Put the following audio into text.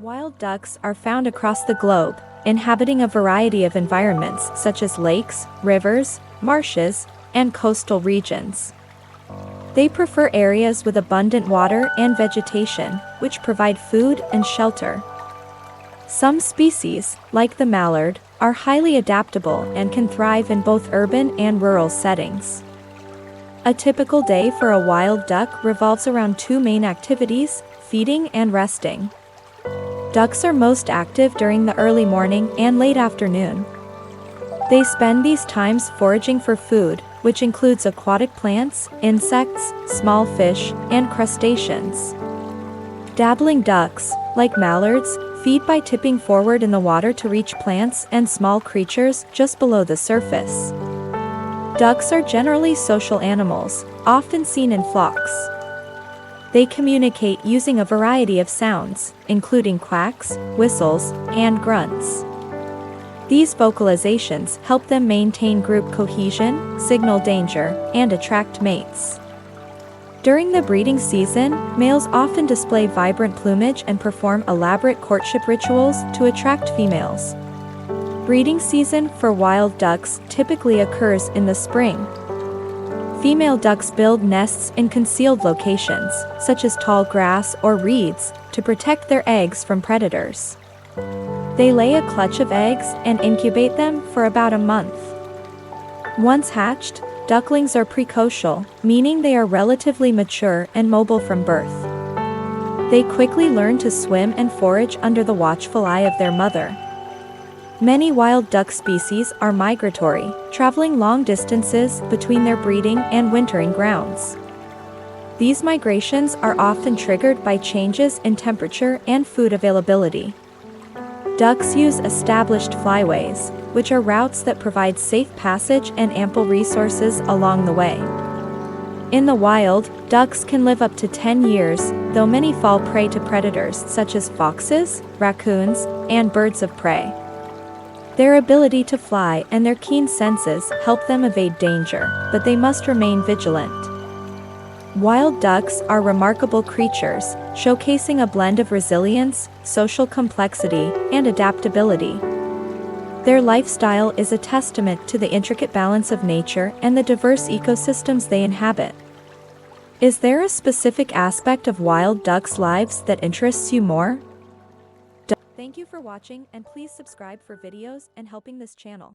Wild ducks are found across the globe, inhabiting a variety of environments such as lakes, rivers, marshes, and coastal regions. They prefer areas with abundant water and vegetation, which provide food and shelter. Some species, like the mallard, are highly adaptable and can thrive in both urban and rural settings. A typical day for a wild duck revolves around two main activities: feeding and resting. Ducks are most active during the early morning and late afternoon. They spend these times foraging for food, which includes aquatic plants, insects, small fish, and crustaceans. Dabbling ducks, like mallards, feed by tipping forward in the water to reach plants and small creatures just below the surface. Ducks are generally social animals, often seen in flocks. They communicate using a variety of sounds, including quacks, whistles, and grunts. These vocalizations help them maintain group cohesion, signal danger, and attract mates. During the breeding season, males often display vibrant plumage and perform elaborate courtship rituals to attract females. Breeding season for wild ducks typically occurs in the spring. Female ducks build nests in concealed locations, such as tall grass or reeds, to protect their eggs from predators. They lay a clutch of eggs and incubate them for about a month. Once hatched, ducklings are precocial, meaning they are relatively mature and mobile from birth. They quickly learn to swim and forage under the watchful eye of their mother. Many wild duck species are migratory, traveling long distances between their breeding and wintering grounds. These migrations are often triggered by changes in temperature and food availability. Ducks use established flyways, which are routes that provide safe passage and ample resources along the way. In the wild, ducks can live up to 10 years, though many fall prey to predators such as foxes, raccoons, and birds of prey. Their ability to fly and their keen senses help them evade danger, but they must remain vigilant. Wild ducks are remarkable creatures, showcasing a blend of resilience, social complexity, and adaptability. Their lifestyle is a testament to the intricate balance of nature and the diverse ecosystems they inhabit. Is there a specific aspect of wild ducks' lives that interests you more? Thank you for watching, and please subscribe for videos and helping this channel.